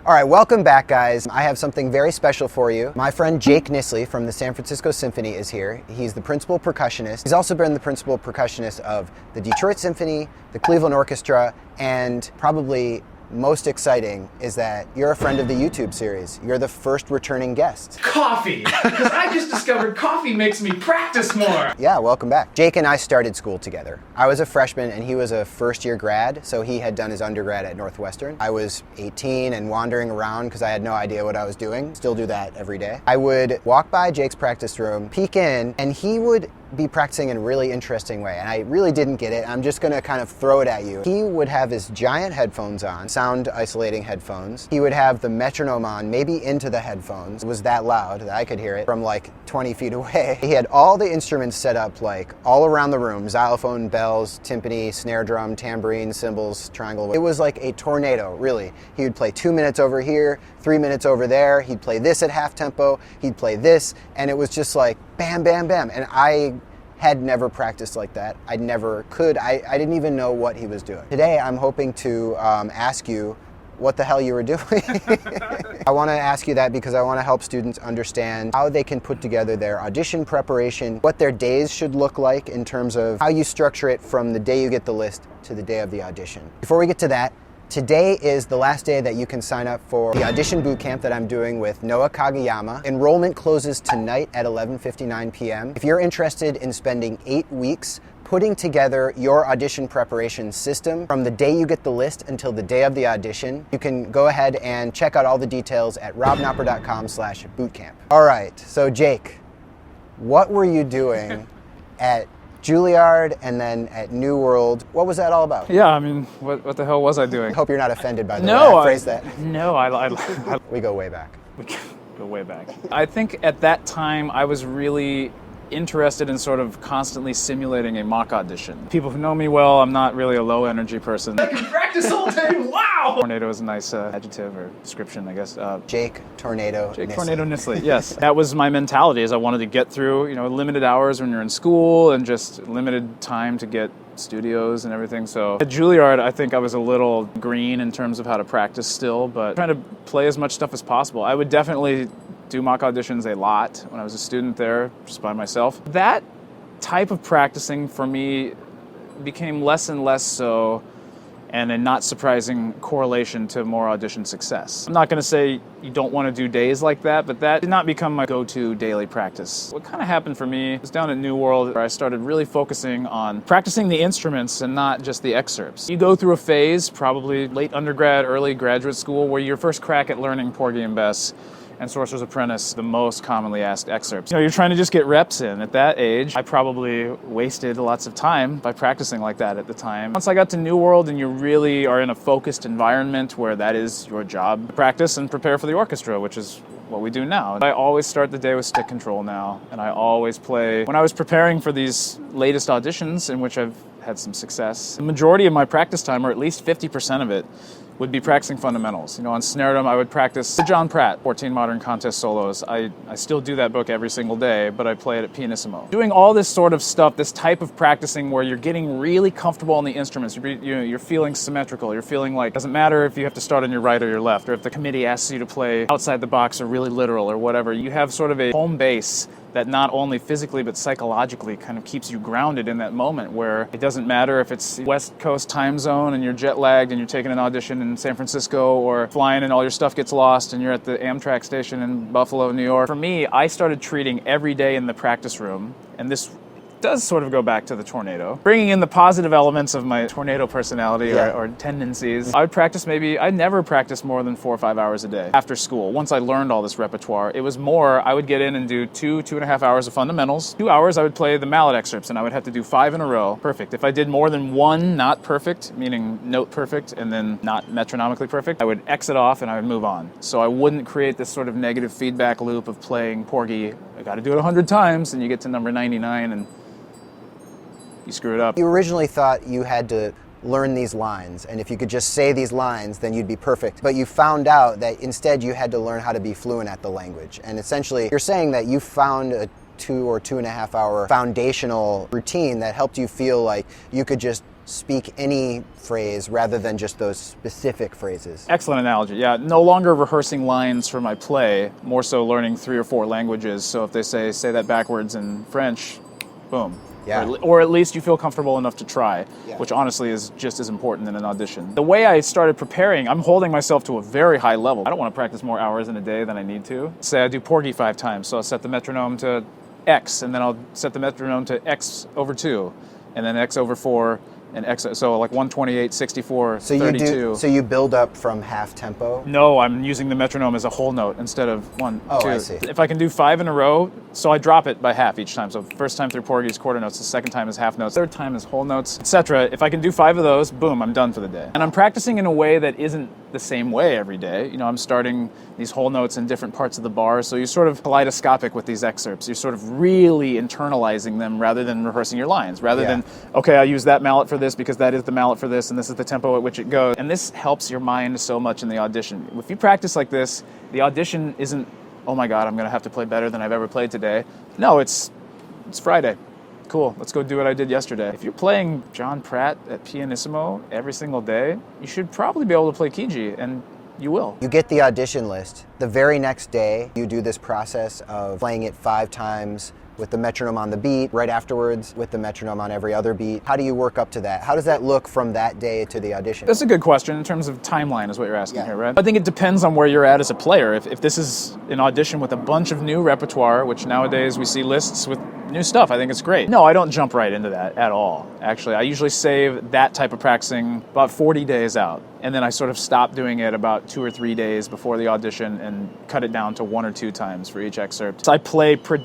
All right, welcome back, guys. I have something very special for you. My friend Jake Knisley from the San Francisco Symphony is here. He's the principal percussionist. He's also been the principal percussionist of the Detroit Symphony, the Cleveland Orchestra, and probably most exciting is that you're a friend of the YouTube series. You're the first returning guest. Coffee! Because I just discovered coffee makes me practice more! Yeah, welcome back. Jake and I started school together. I was a freshman and he was a first-year grad, so he had done his undergrad at Northwestern. I was 18 and wandering around because I had no idea what I was doing. Still do that every day. I would walk by Jake's practice room, peek in, and he would be practicing in a really interesting way, and I really didn't get it. I'm just gonna kind of throw it at you. He would have his giant headphones on, sound isolating headphones. He would have the metronome on, maybe into the headphones. It was that loud that I could hear it from like 20 feet away. He had all the instruments set up like all around the room, xylophone, bells, timpani, snare drum, tambourine, cymbals, triangle. It was like a tornado, really. He would play 2 minutes over here, 3 minutes over there. He'd play this at half tempo, he'd play this, and it was just like bam, bam, bam. And I had never practiced like that. I never could. I didn't even know what he was doing. Today, I'm hoping to ask you what the hell you were doing. I want to ask you that because I want to help students understand how they can put together their audition preparation, what their days should look like in terms of how you structure it from the day you get the list to the day of the audition. Before we get to that, today is the last day that you can sign up for the audition bootcamp that I'm doing with Noah Kageyama. Enrollment closes tonight at 11:59 p.m. If you're interested in spending 8 weeks putting together your audition preparation system from the day you get the list until the day of the audition, you can go ahead and check out all the details at robknopper.com/bootcamp. All right, so Jake, what were you doing at Juilliard and then at New World? What was that all about? Yeah, I mean, what the hell was I doing? I hope you're not offended by the way No, I phrased that. No, We go way back. We go way back. I think at that time I was really interested in sort of constantly simulating a mock audition. People who know me well, I'm not really a low energy person. I can practice all day, wow! Tornado is a nice adjective or description, I guess. Jake Tornado Jake Knisley. Tornado Knisley, yes. That was my mentality, is I wanted to get through, limited hours when you're in school and just limited time to get studios and everything. So at Juilliard, I think I was a little green in terms of how to practice still, but trying to play as much stuff as possible. I would definitely do mock auditions a lot when I was a student there, just by myself. That type of practicing for me became less and less so, and a not surprising correlation to more audition success. I'm not going to say you don't want to do days like that, but that did not become my go-to daily practice. What kind of happened for me was down at New World, where I started really focusing on practicing the instruments and not just the excerpts. You go through a phase, probably late undergrad, early graduate school, where your first crack at learning Porgy and Bess and Sorcerer's Apprentice, the most commonly asked excerpts. You're trying to just get reps in. At that age, I probably wasted lots of time by practicing like that at the time. Once I got to New World and you really are in a focused environment where that is your job, to practice and prepare for the orchestra, which is what we do now. I always start the day with stick control now, and I always play. When I was preparing for these latest auditions, in which I've had some success, the majority of my practice time, or at least 50% of it, would be practicing fundamentals. On snare drum, I would practice the John Pratt 14 Modern Contest Solos. I still do that book every single day, but I play it at pianissimo. Doing all this sort of stuff, this type of practicing where you're getting really comfortable on the instruments, you're feeling symmetrical, you're feeling like, it doesn't matter if you have to start on your right or your left, or if the committee asks you to play outside the box or really literal or whatever. You have sort of a home base that not only physically but psychologically kind of keeps you grounded in that moment, where it doesn't matter if it's West Coast time zone and you're jet lagged and you're taking an audition in San Francisco, or flying and all your stuff gets lost and you're at the Amtrak station in Buffalo, New York. For me, I started treating every day in the practice room, and this does sort of go back to the tornado, bringing in the positive elements of my tornado personality or tendencies. I would practice I never practiced more than 4 or 5 hours a day after school. Once I learned all this repertoire, it was more, I would get in and do 2.5 hours of fundamentals. 2 hours I would play the mallet excerpts, and I would have to do 5 in a row. Perfect. If I did more than one not perfect, meaning note perfect and then not metronomically perfect, I would exit off and I would move on. So I wouldn't create this sort of negative feedback loop of playing Porgy. I got to do it 100 times, and you get to number 99 and you screw it up. You originally thought you had to learn these lines, and if you could just say these lines, then you'd be perfect. But you found out that instead you had to learn how to be fluent at the language. And essentially, you're saying that you found a 2 or 2.5 hour foundational routine that helped you feel like you could just speak any phrase rather than just those specific phrases. Excellent analogy. Yeah, no longer rehearsing lines for my play, more so learning 3 or 4 languages. So if they say that backwards in French, boom. Yeah. Or at least you feel comfortable enough to try, Yeah. which honestly is just as important in an audition. The way I started preparing, I'm holding myself to a very high level. I don't want to practice more hours in a day than I need to. Say I do Porgy 5 times, so I'll set the metronome to X, and then I'll set the metronome to X over 2, and then X over 4, and X, so like 128, 64, So 32. So you build up from half tempo? No, I'm using the metronome as a whole note instead of 1, 2. Oh, I see. If I can do 5 in a row, so I drop it by half each time. So first time through Porgy is quarter notes, the second time is half notes, third time is whole notes, etc. If I can do 5 of those, boom, I'm done for the day. And I'm practicing in a way that isn't the same way every day. You know, I'm starting these whole notes in different parts of the bar, so you're sort of kaleidoscopic with these excerpts. You're sort of really internalizing them rather than rehearsing your lines, rather than, okay, I use that mallet for this because that is the mallet for this, and this is the tempo at which it goes. And this helps your mind so much in the audition. If you practice like this, the audition isn't, oh my God, I'm gonna have to play better than I've ever played today. No, it's Friday. Cool, let's go do what I did yesterday. If you're playing John Pratt at pianissimo every single day, you should probably be able to play Kiji, and you will. You get the audition list. The very next day, you do this process of playing it 5 times with the metronome on the beat, right afterwards with the metronome on every other beat. How do you work up to that? How does that look from that day to the audition? That's a good question in terms of timeline is what you're asking here, right? I think it depends on where you're at as a player. If this is an audition with a bunch of new repertoire, which nowadays we see lists with new stuff, I think it's great. No, I don't jump right into that at all. Actually, I usually save that type of practicing about 40 days out. And then I sort of stop doing it about 2 or 3 days before the audition and cut it down to 1 or 2 times for each excerpt. So I played before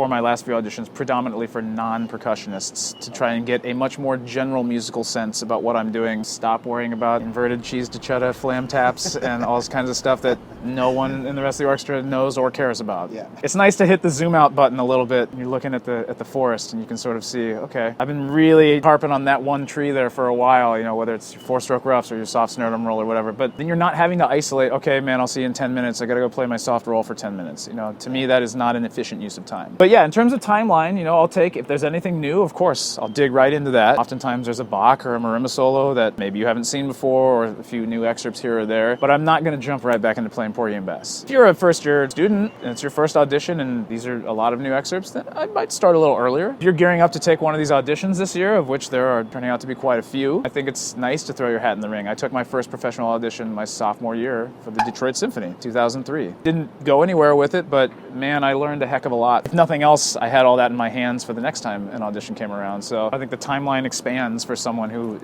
my last few auditions predominantly for non-percussionists to try and get a much more general musical sense about what I'm doing. Stop worrying about inverted cheese de chutta flam taps and all this kinds of stuff that no one in the rest of the orchestra knows or cares about. Yeah. It's nice to hit the zoom out button a little bit. You're looking at the forest and you can sort of see, okay, I've been really harping on that one tree there for a while, you know, whether it's 4-stroke roughs or your soft snare drum roll or whatever, but then you're not having to isolate, okay, man, I'll see you in 10 minutes, I gotta go play my soft roll for 10 minutes. You know, to me, that is not an efficient use of time. But yeah, in terms of timeline, you know, I'll take, if there's anything new, of course, I'll dig right into that. Oftentimes there's a Bach or a marimba solo that maybe you haven't seen before, or a few new excerpts here or there, but I'm not gonna jump right back into playing Porgy and Bess. If you're a first-year student and it's your first audition and these are a lot of new excerpts, then I might start a little earlier. If you're gearing up to take one of these auditions this year, of which there are turning out to be quite a few, I think it's nice to throw your hat in the ring. I took my first professional audition my sophomore year for the Detroit Symphony, 2003. Didn't go anywhere with it, but man, I learned a heck of a lot. If nothing else, I had all that in my hands for the next time an audition came around. So I think the timeline expands for someone who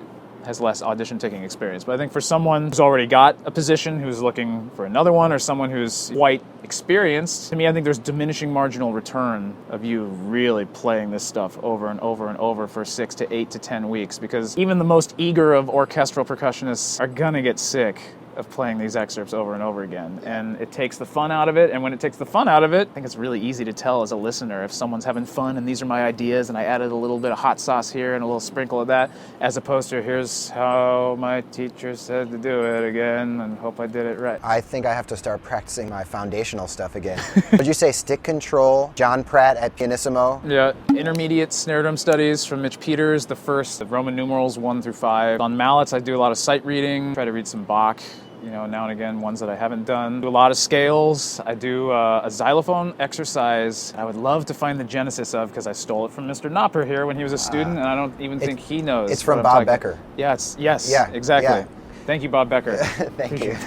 has less audition taking experience. But I think for someone who's already got a position, who's looking for another one, or someone who's quite experienced, to me, I think there's diminishing marginal return of you really playing this stuff over and over and over for 6 to 8 to 10 weeks, because even the most eager of orchestral percussionists are gonna get sick of playing these excerpts over and over again. And it takes the fun out of it, and when it takes the fun out of it, I think it's really easy to tell as a listener if someone's having fun and these are my ideas and I added a little bit of hot sauce here and a little sprinkle of that, as opposed to here's how my teacher said to do it again and hope I did it right. I think I have to start practicing my foundational stuff again. Would you say stick control, John Pratt at pianissimo? Yeah, intermediate snare drum studies from Mitch Peters, the first Roman numerals 1 through 5. On mallets, I do a lot of sight reading, try to read some Bach, you know, now and again, ones that I haven't done. Do a lot of scales. I do a xylophone exercise I would love to find the genesis of because I stole it from Mr. Knopper here when he was a student, and I don't even think he knows. It's from Bob Becker. Yeah, exactly. Yeah. Thank you, Bob Becker. Thank you.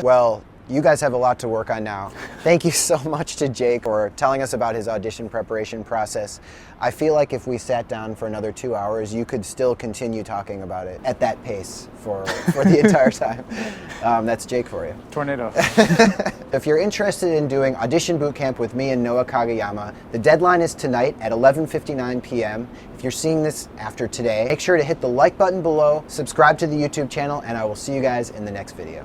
Well, you guys have a lot to work on now. Thank you so much to Jake for telling us about his audition preparation process. I feel like if we sat down for another 2 hours, you could still continue talking about it at that pace for the entire time. That's Jake for you. Tornado. If you're interested in doing Audition Bootcamp with me and Noah Kagayama, the deadline is tonight at 11:59 p.m. If you're seeing this after today, make sure to hit the like button below, subscribe to the YouTube channel, and I will see you guys in the next video.